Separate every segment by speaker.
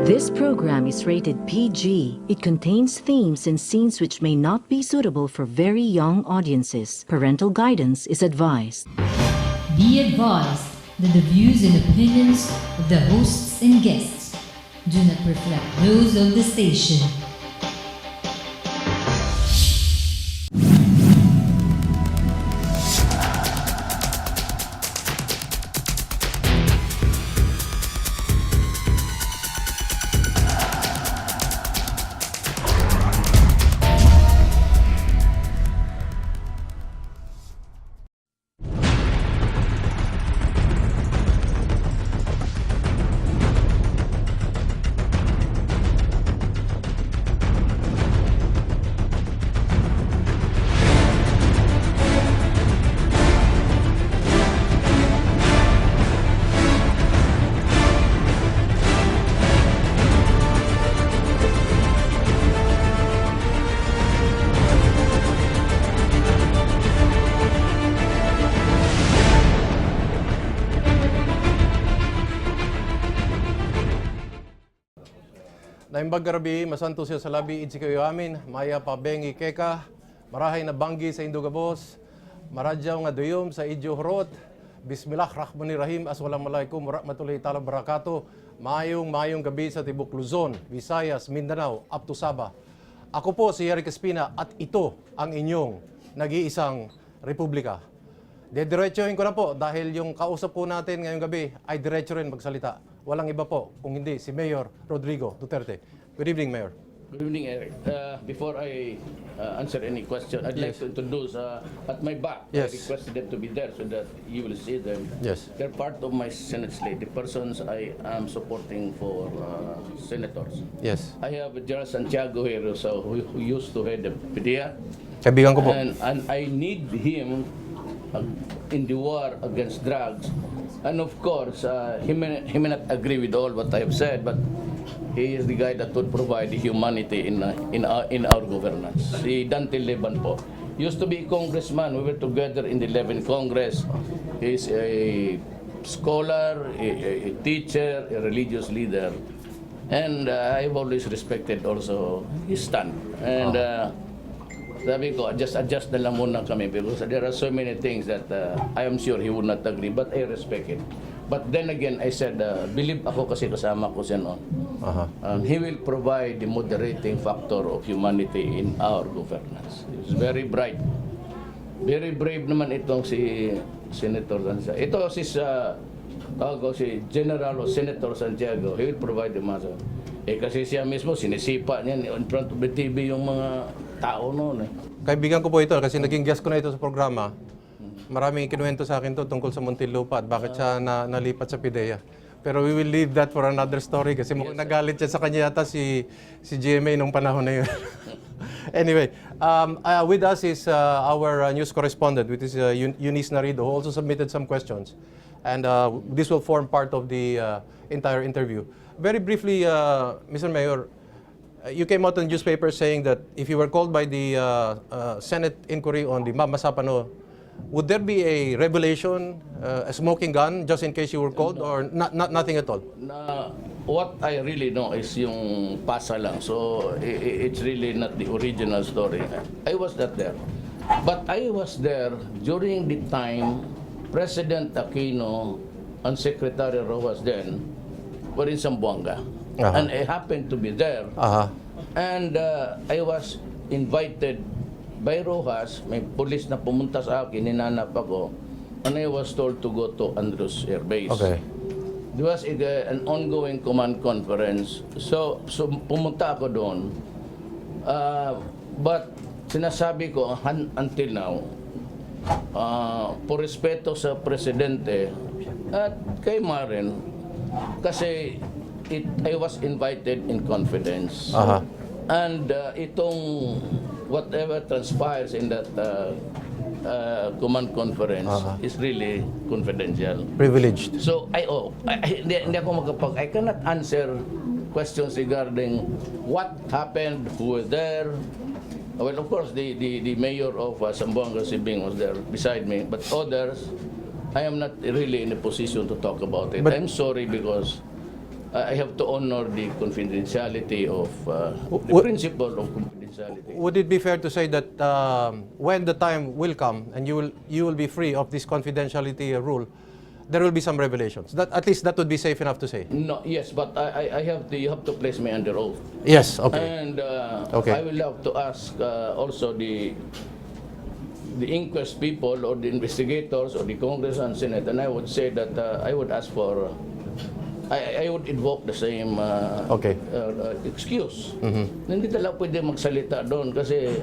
Speaker 1: This program is rated PG. It contains themes and scenes which may not be suitable for very young audiences. Parental guidance is advised.
Speaker 2: Be advised that the views and opinions of the hosts and guests do not reflect those of the station.
Speaker 3: Naimbag garabi, masanto siya sa labi, idsi kayo amin, maya pa bengi keka, marahay na banggi sa Indugabos, maradyaw nga duyom sa idyo horot, bismillah rahmanirrahim, assalamualaikum warahmatullahi ta'ala barakato, mayong gabi sa Tibok Luzon, Visayas, Mindanao, up to Sabah. Ako po si Eric Espina at ito ang inyong nag-iisang republika. Dediretsohin ko na po dahil yung kausap po natin ngayong gabi ay diretso rin magsalita. Walang iba po, kung hindi, si Mayor Rodrigo Duterte. Good evening, Mayor.
Speaker 4: Good evening, Eric. Before I answer any question, I'd like to introduce at my back.
Speaker 3: Yes.
Speaker 4: I requested them to be there so that you will see them.
Speaker 3: Yes.
Speaker 4: They're part of my Senate slate, the persons I am supporting for senators.
Speaker 3: Yes.
Speaker 4: I have General Santiago here who used to head the PDEA.
Speaker 3: Kaibigan ko po.
Speaker 4: And I need him in the war against drugs. And of course, he may not agree with all what I have said, but he is the guy that would provide the humanity in our governance. Si Dante Leban po. Used to be a congressman. We were together in the 11th Congress. He's a scholar, a teacher, a religious leader. And I've always respected also his stand. And sabi ko, adjust na lang muna kami because there are so many things that I am sure he would not agree, but I respect it. But then again, I said, believe ako kasi kasama ko siya noon. He will provide the moderating factor of humanity in our governance. He's very bright. Very brave naman itong si Senator Santiago. Ito si General o Senator Santiago. He will provide the matter. Kasi siya mismo, sinisipa niyan in front of the TV yung mga tao noon.
Speaker 3: Kaibigan ko po ito kasi naging guest ko na ito sa programa. Maraming kinuwento sa akin to tungkol sa Muntinlupa at bakit siya nalipat sa PIDEA. Pero we will leave that for another story kasi mukhang nagalit siya sa kanya yata si GMA nung panahon na yun. Anyway, with us is our news correspondent, which is Eunice Narido, who also submitted some questions. And this will form part of the entire interview. Very briefly, Mr. Mayor, you came out in the newspaper saying that if you were called by the Senate inquiry on the Mama Sapano, would there be a revelation, a smoking gun, just in case you were called, or nothing at all?
Speaker 4: What I really know is yung pasa lang. So it's really not the original story. I was not there. But I was there during the time President Aquino and Secretary Rojas then were in Zamboanga. And I happened to be there. And I was invited by Rojas, may police na pumunta sa akin, ninanap ako, and I was told to go to Andrews Air Base.
Speaker 3: Okay.
Speaker 4: There was an ongoing command conference. So pumunta ako doon. But sinasabi ko, until now, por respeto sa Presidente at kay Maren, kasi I was invited in confidence. And itong whatever transpires in that command conference is really confidential.
Speaker 3: Privileged.
Speaker 4: So hindi ako I cannot answer questions regarding what happened, who were there. Well, of course, the mayor of Zamboanga Sibing was there beside me, but others, I am not really in a position to talk about it. I'm sorry because I have to honor the confidentiality of the
Speaker 3: What-
Speaker 4: principle of confidentiality.
Speaker 3: Would it be fair to say that when the time will come and you will be free of this confidentiality rule, there will be some revelations? That at least that would be safe enough to say.
Speaker 4: No, yes, but I have to, you have to place me under oath.
Speaker 3: Yes. Okay.
Speaker 4: And
Speaker 3: Okay.
Speaker 4: I will have to ask also the inquest people or the investigators or the Congress and Senate, and I would say that I would ask for, I would invoke the same
Speaker 3: Okay.
Speaker 4: excuse. Hindi talaga pwede magsalita doon kasi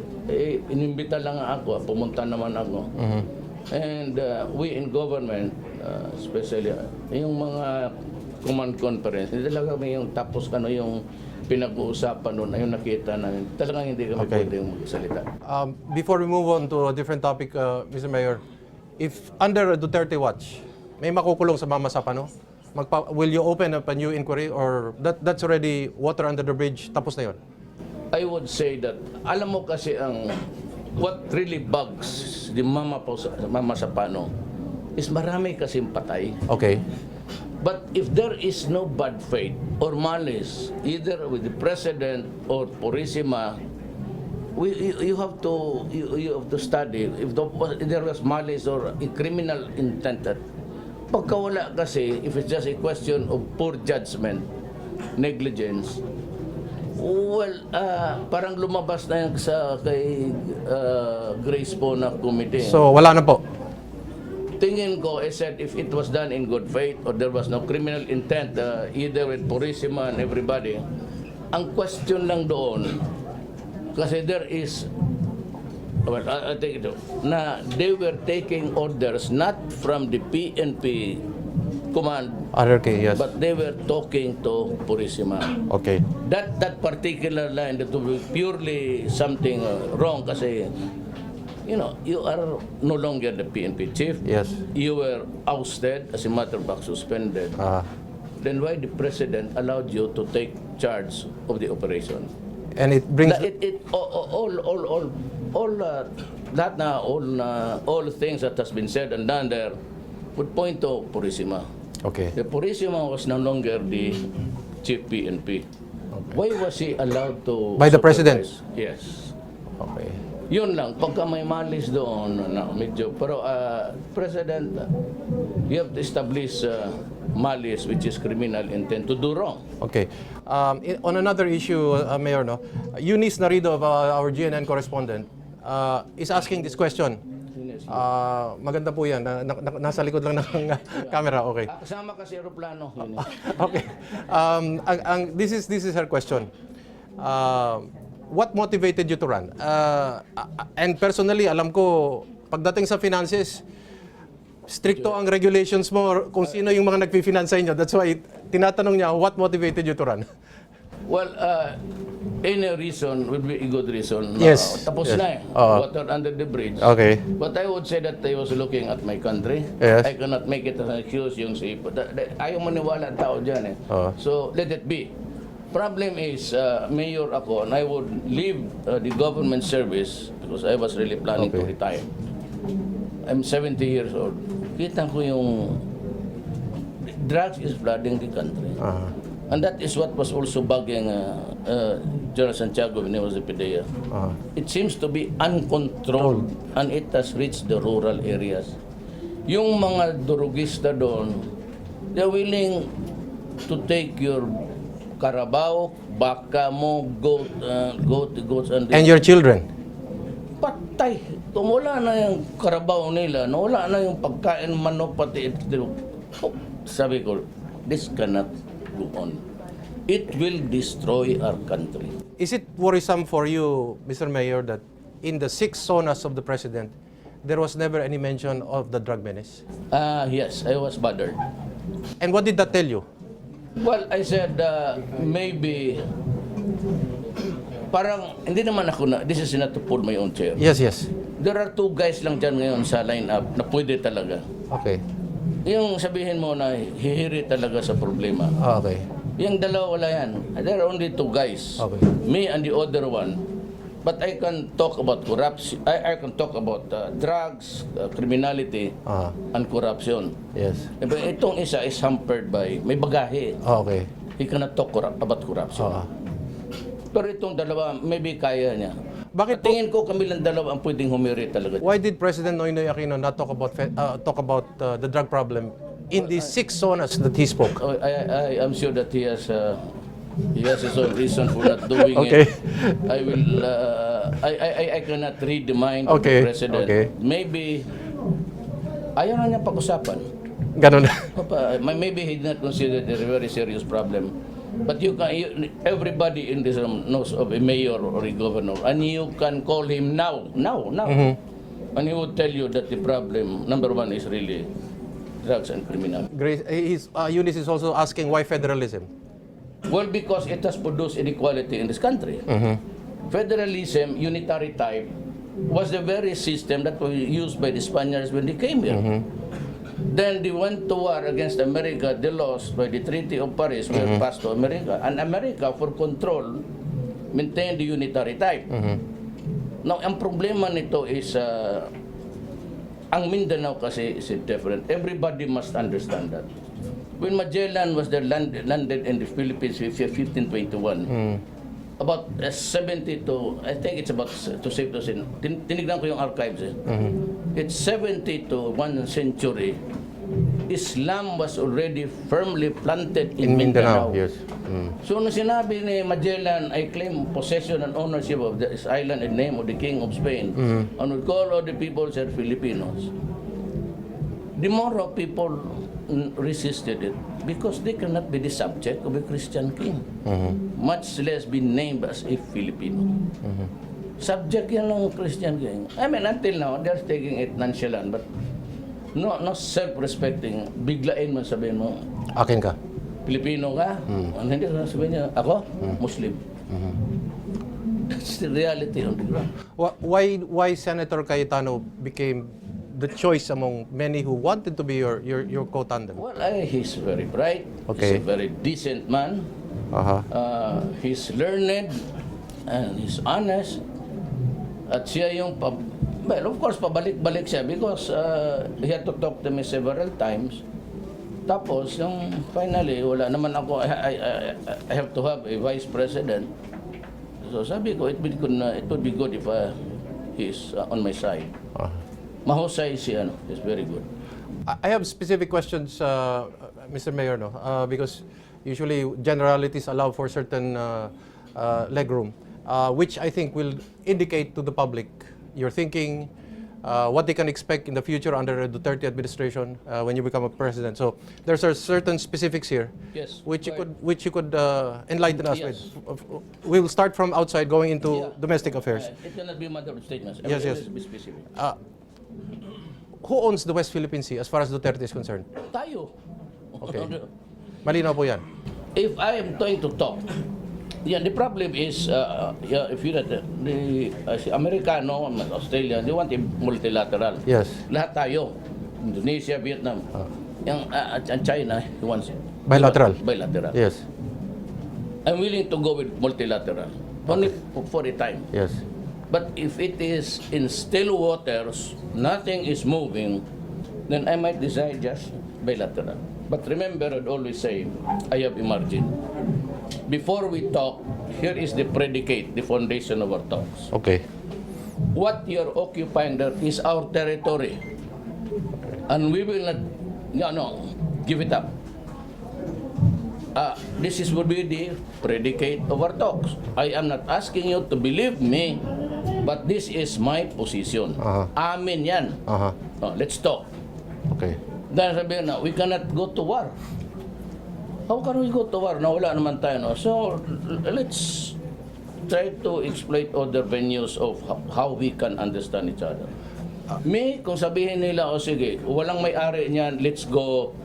Speaker 4: inimbita lang ako, pumunta naman ako. And we in government, especially yung mga command conference, hindi talaga may yung tapos yung pinag-uusapan doon, ayun nakita namin. Talagang hindi kami
Speaker 3: Okay.
Speaker 4: pwede magsalita.
Speaker 3: Before we move on to a different topic, Mr. Mayor, if under Duterte watch, may makukulong sa Mama Sapano? Will you open up a new inquiry or that's already water under the bridge? Tapos na yun?
Speaker 4: I would say that, alam mo kasi what really bugs the Mama Sapano is marami kasing patay.
Speaker 3: Okay.
Speaker 4: But if there is no bad faith or malice, either with the President or Purisima, you have to study if there was malice or a criminal intent. Pagka wala kasi, if it's just a question of poor judgment, negligence, well, parang lumabas na yan sa kay Grace po na committee.
Speaker 3: So wala na po.
Speaker 4: Tingin ko, I said, if it was done in good faith or there was no criminal intent, either with Purisima and everybody, ang question lang doon, kasi there is, well, I take it na they were taking orders not from the PNP command,
Speaker 3: RRK, yes.
Speaker 4: but they were talking to Purisima.
Speaker 3: Okay.
Speaker 4: That particular line, that would be purely something wrong kasi, you know, you are no longer the PNP chief.
Speaker 3: Yes.
Speaker 4: You were ousted, as a matter of fact, suspended. Then why the president allowed you to take charge of the operation?
Speaker 3: And it brings...
Speaker 4: All things that has been said and done there would point to Purisima.
Speaker 3: Okay.
Speaker 4: The Purisima was no longer the chief PNP. Why was he allowed to...
Speaker 3: By the president?
Speaker 4: supervise? Yes.
Speaker 3: Okay.
Speaker 4: Yun lang, pagka may malis doon, medyo, pero President, you have to establish malis, which is criminal intent to do wrong.
Speaker 3: Okay. On another issue, Mayor, no, Eunice Narido of our GNN correspondent is asking this question. Maganda po yan. Nasa likod lang ng camera. Okay.
Speaker 4: Kasama kasi aeroplano.
Speaker 3: Okay. This is her question. What motivated you to run? And personally, alam ko, pagdating sa finances, stricto ang regulations mo kung sino yung mga nagpi-finance sa inyo. That's why tinatanong niya, what motivated you to run?
Speaker 4: Well, any reason would be a good reason.
Speaker 3: Yes.
Speaker 4: Tapos
Speaker 3: Yes.
Speaker 4: na water under the bridge.
Speaker 3: Okay.
Speaker 4: But I would say that I was looking at my country.
Speaker 3: Yes.
Speaker 4: I cannot make it an excuse yung si... Ayaw maniwala ang tao dyan So, let it be. Problem is, mayor ako, and I would leave the government service because I was really planning to retire. I'm 70 years old. Kita ko yung drugs is flooding the country. And that is what was also bugging General Santiago when he was the PDEA. It seems to be uncontrolled and it has reached the rural areas. Yung mga durugista doon, they're willing to take your Carabao, baka mo, goats,
Speaker 3: And your children?
Speaker 4: patay. Tumula na yung Carabao nila, nawala na yung pagkain, manok, pati ito. Sabi ko, this cannot go on. It will destroy our country.
Speaker 3: Is it worrisome for you, Mr. Mayor, that in the 6 zonas of the president, there was never any mention of the drug menace?
Speaker 4: Yes, I was bothered.
Speaker 3: And what did that tell you?
Speaker 4: Well, I said, maybe, parang, hindi naman ako na, this is not to pull my own chair.
Speaker 3: Yes, yes.
Speaker 4: There are 2 guys lang dyan ngayon sa line-up na pwede talaga.
Speaker 3: Okay.
Speaker 4: Yung sabihin mo na hihiri talaga sa problema.
Speaker 3: Okay.
Speaker 4: Yung dalawa wala yan. There are only 2 guys.
Speaker 3: Okay.
Speaker 4: Me and the other one. But I can talk about corruption. I can talk about drugs, criminality, and corruption.
Speaker 3: Yes.
Speaker 4: Itong isa is hampered by, may bagahe.
Speaker 3: Okay.
Speaker 4: He cannot talk about corruption. Pero itong dalawa, maybe kaya niya.
Speaker 3: Bakit po?
Speaker 4: Tingin ko kami lang dalawa ang pwedeng humiri talaga.
Speaker 3: Why did President Noynoy Aquino not talk about the drug problem in the 6 zonas that he spoke?
Speaker 4: Oh, I am sure that he has his own reason for not doing
Speaker 3: Okay.
Speaker 4: it. I will. I cannot read the mind of
Speaker 3: Okay,
Speaker 4: the president.
Speaker 3: okay.
Speaker 4: Maybe ayaw na niya pag-usapan.
Speaker 3: Ganun.
Speaker 4: Maybe he did not consider it a very serious problem. But everybody in this room knows of a mayor or a governor, and you can call him now, and he would tell you that the problem, number one, is really drugs and criminal.
Speaker 3: Grace, Eunice is also asking why federalism?
Speaker 4: Well, because it has produced inequality in this country. Federalism, unitary type, was the very system that was used by the Spaniards when they came here. Then they went to war against America. They lost by the Treaty of Paris, were passed to America. And America, for control, maintained the unitary type. Now, ang problema nito is, ang Mindanao kasi is different. Everybody must understand that. When Magellan was there, landed in the Philippines in 1521, about 70 to, I think it's about, to save to sin, tinignan ko yung archives it's 70 to 1 century, Islam was already firmly planted in Mindanao.
Speaker 3: Yes.
Speaker 4: So nung sinabi ni Magellan, I claim possession and ownership of this island in name of the King of Spain, and would call all the people said Filipinos. The Moro people resisted it because they cannot be the subject of a Christian king, much less be named as a Filipino. Subject yan ng Christian king. I mean, until now, they're taking it nonchalant, but no self-respecting. Biglain man sabihin mo,
Speaker 3: Akin ka.
Speaker 4: Filipino ka? Ano hindi ka sabihin niya, ako? Muslim. That's the reality on the ground.
Speaker 3: Why Senator Cayetano became the choice among many who wanted to be your co-tandem?
Speaker 4: Well, he's very bright.
Speaker 3: Okay.
Speaker 4: He's a very decent man. He's learned and he's honest. At siya yung, well, of course, pabalik-balik siya because he had to talk to me several times. Tapos, yung finally, wala naman ako, I have to have a vice president. So sabi ko, it would be good if he's on my side. Mahusay siya, he's very good.
Speaker 3: I have specific questions, Mr. Mayor, no? Because usually generalities allow for certain legroom, which I think will indicate to the public your thinking, what they can expect in the future under the Duterte administration when you become a president. So there's certain specifics here,
Speaker 4: Yes,
Speaker 3: which you could enlighten us
Speaker 4: Yes.
Speaker 3: with. We'll start from outside, going into domestic affairs.
Speaker 4: It cannot be matter of statements.
Speaker 3: Yes, yes.
Speaker 4: Be specific.
Speaker 3: Who owns the West Philippine Sea as far as Duterte is concerned?
Speaker 4: Tayo.
Speaker 3: Okay. Malinaw po yan.
Speaker 4: If I am going to talk, the problem is, if you the Americano, Australia, they want a multilateral.
Speaker 3: Yes.
Speaker 4: Lahat tayo. Indonesia, Vietnam. Yung China, he wants it.
Speaker 3: Bilateral.
Speaker 4: Bilateral.
Speaker 3: Yes.
Speaker 4: I'm willing to go with multilateral. Only for a time.
Speaker 3: Yes.
Speaker 4: But if it is in still waters, nothing is moving, then I might decide just bilateral. But remember, I'd always say, I have a margin. Before we talk, here is the predicate, the foundation of our talks.
Speaker 3: Okay.
Speaker 4: What you're occupying there is our territory. And we will not, give it up. This would be the predicate of our talks. I am not asking you to believe me, but this is my position. Amin yan. Let's talk.
Speaker 3: Okay.
Speaker 4: Dahil sabihin na, we cannot go to war. How can we go to war na wala naman tayo? No? So, let's try to exploit other venues of how we can understand each other. Kung sabihin nila, sige, walang may-ari niyan, let's go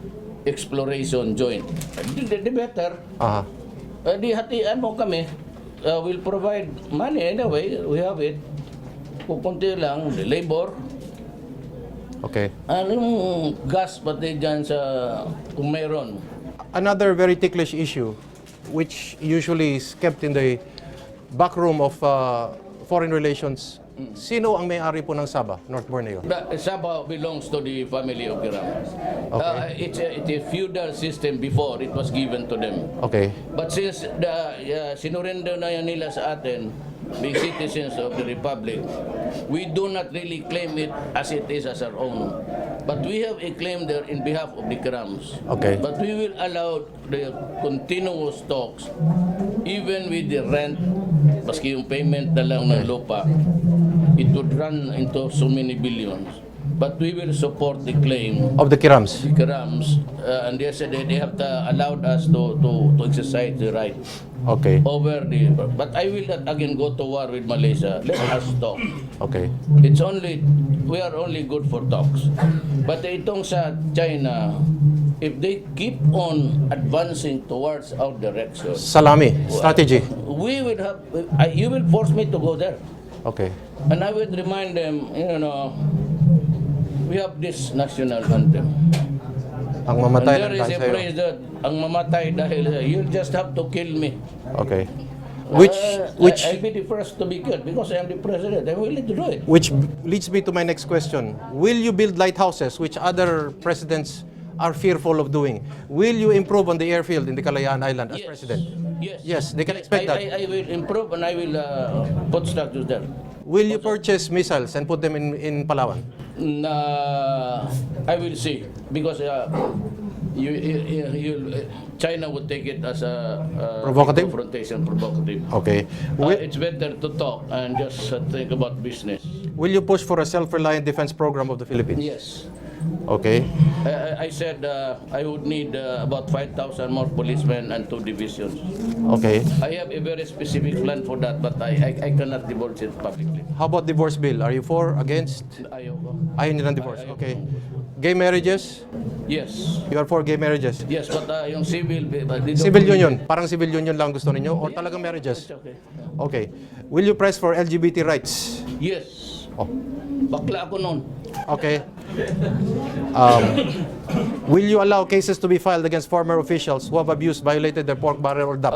Speaker 4: exploration joint. The better. Di hatian mo kami. We'll provide money anyway. We have it. Pupunti lang, the labor.
Speaker 3: Okay.
Speaker 4: Anong gas pati dyan sa kung mayroon?
Speaker 3: Another very ticklish issue, which usually is kept in the back room of foreign relations Sino ang may-ari po ng Sabah, North Borneo?
Speaker 4: Sabah belongs to the family of Kiram.
Speaker 3: Okay.
Speaker 4: It's a feudal system before it was given to them.
Speaker 3: Okay.
Speaker 4: But since sinurrender na yan nila sa atin, being citizens of the Republic, we do not really claim it as it is as our own. But we have a claim there in behalf of the Kirams.
Speaker 3: Okay.
Speaker 4: But we will allow the continuous talks, even with the rent, maski yung payment na lang ng lupa, it would run into so many billions. But we will support the claim
Speaker 3: Of the Kirams?
Speaker 4: the Kirams, and they said they have allowed us to exercise the right
Speaker 3: Okay.
Speaker 4: over the. But I will not again go to war with Malaysia. Let us talk.
Speaker 3: Okay.
Speaker 4: We are only good for talks. But itong sa China, if they keep on advancing towards our direction,
Speaker 3: Salami, strategy.
Speaker 4: we will have. You will force me to go there,
Speaker 3: Okay.
Speaker 4: and I will remind them. We have this national anthem.
Speaker 3: Ang
Speaker 4: And
Speaker 3: mamatay
Speaker 4: there
Speaker 3: ng
Speaker 4: is a
Speaker 3: dahil
Speaker 4: phrase
Speaker 3: sa'yo.
Speaker 4: that ang mamatay dahil you'll just have to kill me.
Speaker 3: Okay. Which
Speaker 4: I'll be the first to be killed because I am the president. I'm willing to do it.
Speaker 3: which leads me to my next question. Will you build lighthouses, which other presidents are fearful of doing? Will you improve on the airfield in the Kalayaan Island as president?
Speaker 4: Yes.
Speaker 3: Yes, they can expect that.
Speaker 4: I will improve and I will put structures there.
Speaker 3: Will you purchase missiles and put them in Palawan?
Speaker 4: I will see because China would take it as a
Speaker 3: Provocative?
Speaker 4: confrontation, provocative.
Speaker 3: Okay.
Speaker 4: It's better to talk and just think about business.
Speaker 3: Will you push for a self-reliant defense program of the Philippines?
Speaker 4: Yes.
Speaker 3: Okay.
Speaker 4: I said I would need about 5,000 more policemen and 2 divisions.
Speaker 3: Okay.
Speaker 4: I have a very specific plan for that, but I cannot divulge it publicly.
Speaker 3: How about divorce bill? Are you for, against?
Speaker 4: Ayoko.
Speaker 3: Ayaw nyo ng divorce?
Speaker 4: Ayaw.
Speaker 3: Okay. Gay marriages?
Speaker 4: Yes.
Speaker 3: You are for gay marriages?
Speaker 4: Yes, but yung civil... but they don't-
Speaker 3: Civil union? Parang civil union lang gusto ninyo? Or talagang marriages?
Speaker 4: It's okay.
Speaker 3: Okay. Will you press for LGBT rights?
Speaker 4: Yes.
Speaker 3: Oh.
Speaker 4: Bakla ako noon.
Speaker 3: Okay. Will you allow cases to be filed against former officials who have abused, violated their pork barrel or DAP?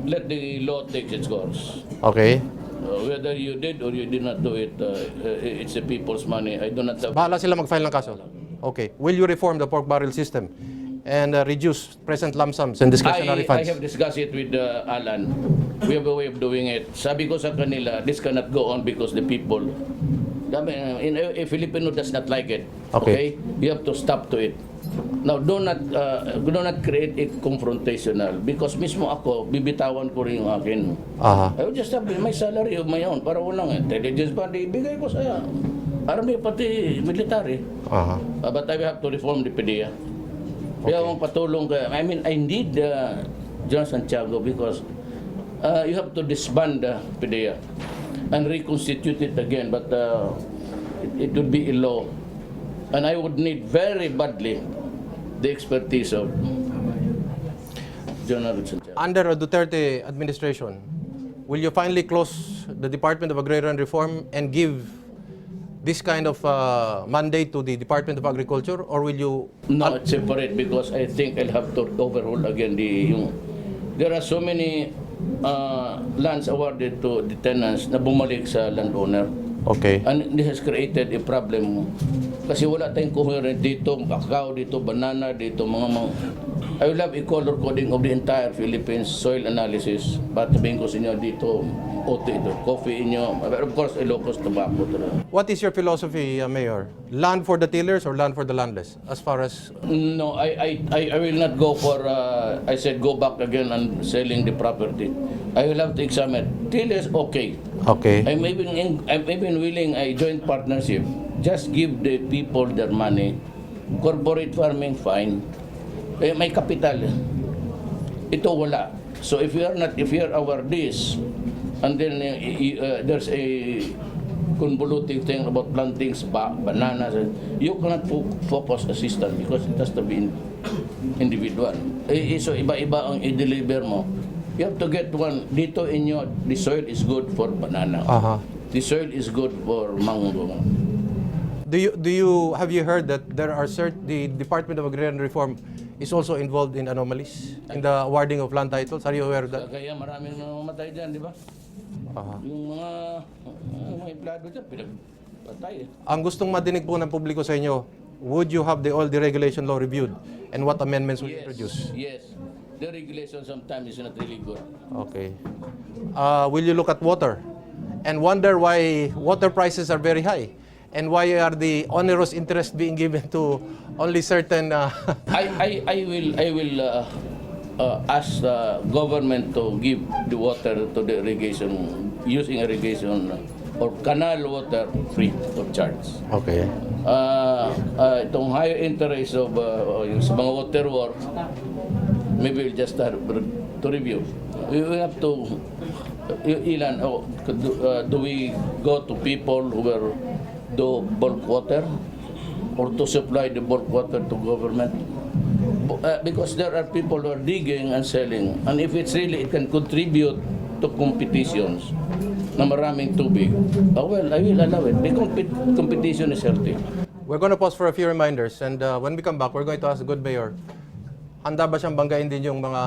Speaker 4: Let the law take its course.
Speaker 3: Okay.
Speaker 4: Whether you did or you did not do it, it's the people's money. I do not have...
Speaker 3: Bahala sila mag-file ng kaso. Okay. Will you reform the pork barrel system and reduce present lump sums and discretionary
Speaker 4: I
Speaker 3: funds?
Speaker 4: have discussed it with Alan. We have a way of doing it. Sabi ko sa kanila, this cannot go on because the people... a Filipino does not like it.
Speaker 3: Okay.
Speaker 4: You have to stop to it. Now, do not create a confrontational because mismo ako, bibitawan ko rin yung akin.
Speaker 3: Aha.
Speaker 4: I would just have my salary of my own para walang intelligence pa, ibigay ko sa army pati military.
Speaker 3: Aha.
Speaker 4: But I have to reform the PDEA. Kaya akong patulong ka. I mean, I need John Santiago because you have to disband the PDEA and reconstitute it again, but it would be a law. And I would need very badly the expertise of General Santiago.
Speaker 3: Under a Duterte administration, will you finally close the Department of Agrarian Reform and give this kind of mandate to the Department of Agriculture, or will you...
Speaker 4: No, it's separate because I think I'll have to overhaul again there are so many lands awarded to the tenants na bumalik sa landowner.
Speaker 3: Okay.
Speaker 4: And this has created a problem. Kasi wala tayong coherent dito, kakao dito, banana dito, mga I will have a color coding of the entire Philippines soil analysis. Patabihin ko sa inyo dito, ote ito, coffee inyo, of course, Ilocos tobacco.
Speaker 3: What is your philosophy, Mayor? Land for the tillers or land for the landless? As far as...
Speaker 4: No, I will not go for, I said go back again and selling the property. I will have to examine. Tillers, okay.
Speaker 3: Okay.
Speaker 4: I'm even willing a joint partnership. Just give the people their money. Corporate farming, fine. May capital. Ito wala. So if you are our this, and then there's a convoluting thing about plantings, bananas, you cannot focus assistance because it has to be individual. So iba-iba ang i-deliver mo. You have to get one. Dito inyo, the soil is good for banana. The soil is good for mango.
Speaker 3: Have you heard that there are the Department of Agrarian Reform is also involved in anomalies in the awarding of land titles? Are you aware of that?
Speaker 4: Kaya maraming namamatay dyan, di ba? Yung mga empleyado dyan, pinagpatay.
Speaker 3: Ang gustong madinig po ng publiko sa inyo, would you have all the regulation law reviewed? And what amendments will you introduce?
Speaker 4: Yes. The regulation sometimes is not really good.
Speaker 3: Okay. Will you look at water and wonder why water prices are very high? And why are the onerous interest being given to only certain...
Speaker 4: I will ask the government to give the water to the irrigation, using irrigation or canal water free of charge.
Speaker 3: Okay.
Speaker 4: Itong higher interest of yung sa mga water work, maybe we'll just start to review. We have to, ilan, do we go to people who will do bulk water or to supply the bulk water to government? Because there are people who are digging and selling, and if it's really, it can contribute to competitions na maraming tubig, well, I will allow it. The competition is healthy.
Speaker 3: We're going to pause for a few reminders, and when we come back, we're going to ask the good mayor, handa ba siyang banggain din yung mga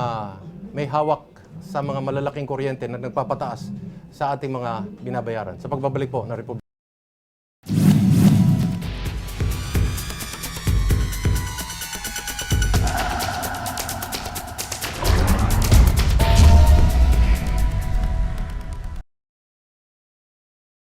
Speaker 3: may hawak sa mga malalaking kuryente na nagpapataas sa ating mga binabayaran? Sa pagbabalik po na Republika.